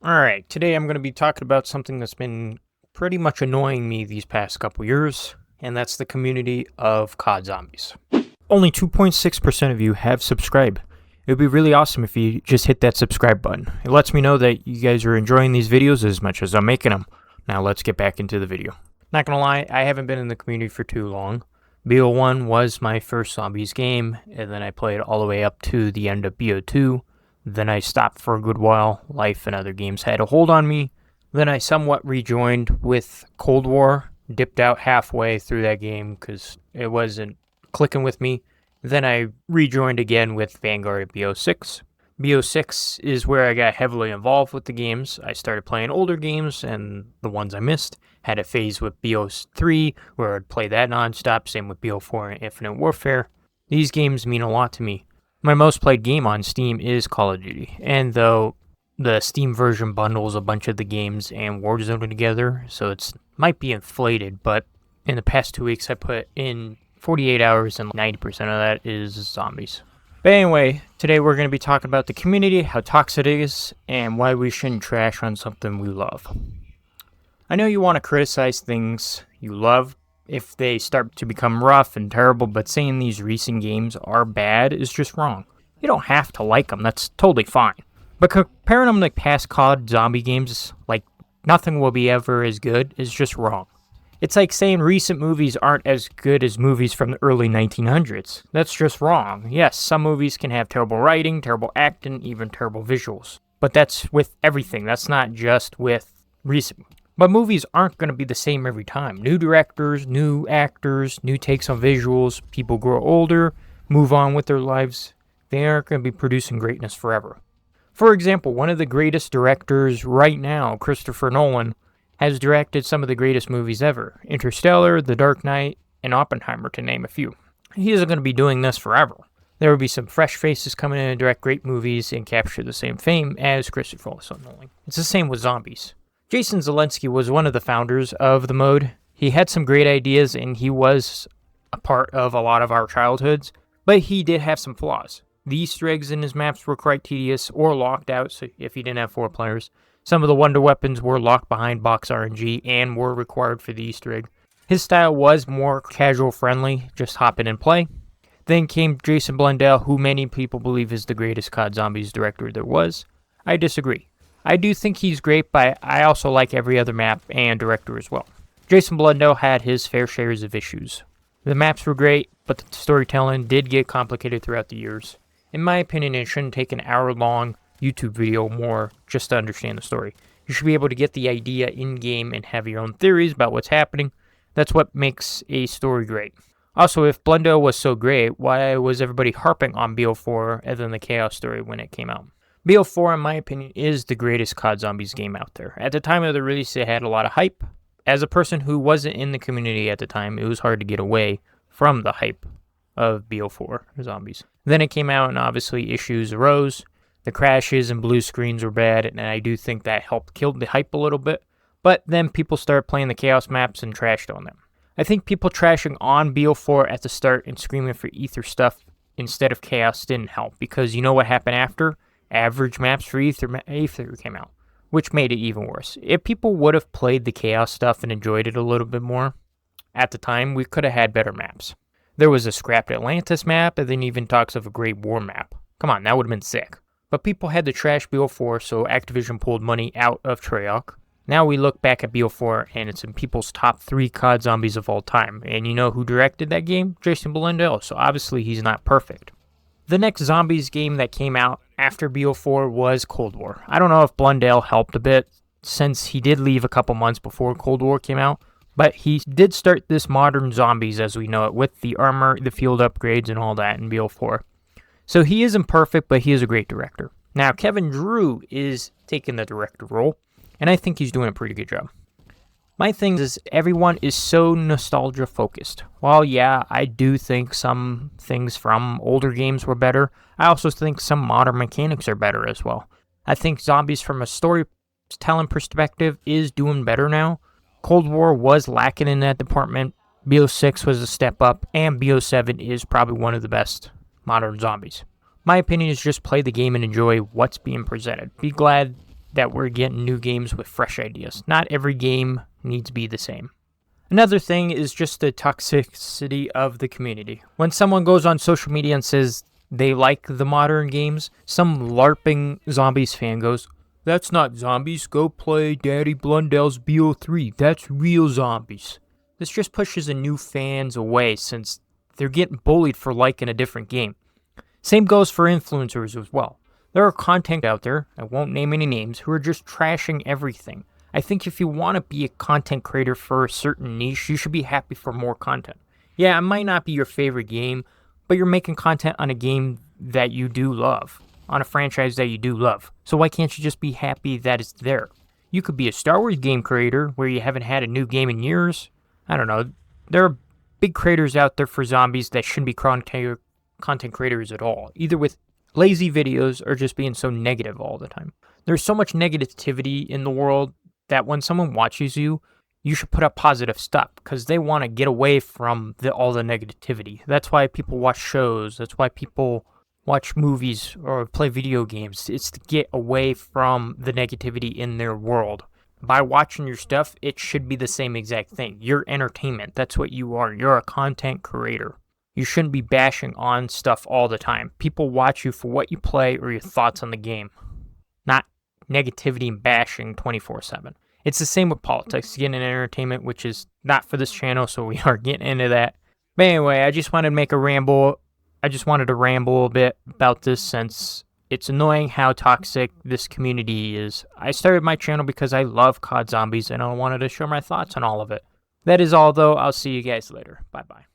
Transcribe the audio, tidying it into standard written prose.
Alright, today I'm going to be talking about something that's been pretty much annoying me these past couple years, and that's the community of COD zombies. Only 2.6% of you have subscribed. It would be really awesome if you just hit that subscribe button. It lets me know that you guys are enjoying these videos as much as I'm making them. Now let's get back into the video. Not gonna lie, I haven't been in the community for too long. BO1 was my first zombies game, and then I played all the way up to the end of BO2. Then I stopped for a good while. Life and other games had a hold on me. Then I somewhat rejoined with Cold War. Dipped out halfway through that game because it wasn't clicking with me. Then I rejoined again with Vanguard at BO6. BO6 is where I got heavily involved with the games. I started playing older games and the ones I missed. Had a phase with BO3 where I'd play that nonstop. Same with BO4 and Infinite Warfare. These games mean a lot to me. My most played game on Steam is Call of Duty, and though the Steam version bundles a bunch of the games and Warzone together, so it might be inflated, but in the past 2 weeks I put in 48 hours and 90% of that is zombies. But anyway, today we're going to be talking about the community, how toxic it is, and why we shouldn't trash on something we love. I know you want to criticize things you love if they start to become rough and terrible, but saying these recent games are bad is just wrong. You don't have to like them, that's totally fine. But comparing them to past COD zombie games, like nothing will be ever as good, is just wrong. It's like saying recent movies aren't as good as movies from the early 1900s. That's just wrong. Yes, some movies can have terrible writing, terrible acting, even terrible visuals. But that's with everything, that's not just with recent movies. But movies aren't going to be the same every time. New directors, new actors, new takes on visuals, people grow older, move on with their lives. They aren't going to be producing greatness forever. For example, one of the greatest directors right now, Christopher Nolan, has directed some of the greatest movies ever. Interstellar, The Dark Knight, and Oppenheimer, to name a few. He isn't going to be doing this forever. There will be some fresh faces coming in and direct great movies and capture the same fame as Christopher Nolan. It's the same with zombies. Jason Zelensky was one of the founders of the mode. He had some great ideas and he was a part of a lot of our childhoods, but he did have some flaws. The Easter eggs in his maps were quite tedious or locked out, so if he didn't have 4 players. Some of the wonder weapons were locked behind box RNG and were required for the Easter egg. His style was more casual friendly, just hop in and play. Then came Jason Blundell, who many people believe is the greatest COD Zombies director there was. I disagree. I do think he's great, but I also like every other map and director as well. Jason Blundell had his fair shares of issues. The maps were great, but the storytelling did get complicated throughout the years. In my opinion, it shouldn't take an hour-long YouTube video more just to understand the story. You should be able to get the idea in-game and have your own theories about what's happening. That's what makes a story great. Also, if Blundell was so great, why was everybody harping on BO4 and then the Chaos story when it came out? BO4, in my opinion, is the greatest COD Zombies game out there. At the time of the release, it had a lot of hype. As a person who wasn't in the community at the time, it was hard to get away from the hype of BO4 Zombies. Then it came out and obviously issues arose. The crashes and blue screens were bad, and I do think that helped kill the hype a little bit. But then people started playing the Chaos maps and trashed on them. I think people trashing on BO4 at the start and screaming for Ether stuff instead of Chaos didn't help, because you know what happened after? Average maps for Ether came out, which made it even worse. If people would have played the Chaos stuff and enjoyed it a little bit more at the time, we could have had better maps. There was a scrapped Atlantis map, and then even talks of a Great War map. Come on, that would have been sick. But people had to trash BO4, so Activision pulled money out of Treyarch. Now we look back at BO4, and it's in people's top 3 COD Zombies of all time. And you know who directed that game? Jason Blundell, so obviously he's not perfect. The next Zombies game that came out after BO4 was Cold War. I don't know if Blundell helped a bit, since he did leave a couple months before Cold War came out, but he did start this modern Zombies as we know it, with the armor, the field upgrades, and all that in BO4. So he isn't perfect, but he is a great director. Now, Kevin Drew is taking the director role, and I think he's doing a pretty good job. My thing is, everyone is so nostalgia focused. While yeah, I do think some things from older games were better, I also think some modern mechanics are better as well. I think Zombies from a storytelling perspective is doing better now. Cold War was lacking in that department. BO6 was a step up, and BO7 is probably one of the best modern Zombies. My opinion is just play the game and enjoy what's being presented. Be glad that we're getting new games with fresh ideas. Not every game needs to be the same. Another thing is just the toxicity of the community. When someone goes on social media and says they like the modern games, some LARPing Zombies fan goes, "That's not zombies, go play Daddy Blundell's BO3, that's real zombies." This just pushes the new fans away since they're getting bullied for liking a different game. Same goes for influencers as well. There are content out there, I won't name any names, who are just trashing everything. I think if you want to be a content creator for a certain niche, you should be happy for more content. Yeah, it might not be your favorite game, but you're making content on a game that you do love, on a franchise that you do love. So why can't you just be happy that it's there? You could be a Star Wars game creator where you haven't had a new game in years. I don't know. There are big creators out there for zombies that shouldn't be content creators at all, either with lazy videos or just being so negative all the time. There's so much negativity in the world that when someone watches you, you should put up positive stuff because they want to get away from all the negativity. That's why people watch shows. That's why people watch movies or play video games. It's to get away from the negativity in their world. By watching your stuff, it should be the same exact thing. You're entertainment. That's what you are. You're a content creator. You shouldn't be bashing on stuff all the time. People watch you for what you play or your thoughts on the game, not negativity and bashing 24/7. It's the same with politics, getting entertainment, which is not for this channel, so we are getting into that. But anyway, I just wanted to make a ramble. I just wanted to ramble a bit about this since it's annoying how toxic this community is. I started my channel because I love COD Zombies and I wanted to share my thoughts on all of it. That is all though. I'll see you guys later. Bye-bye.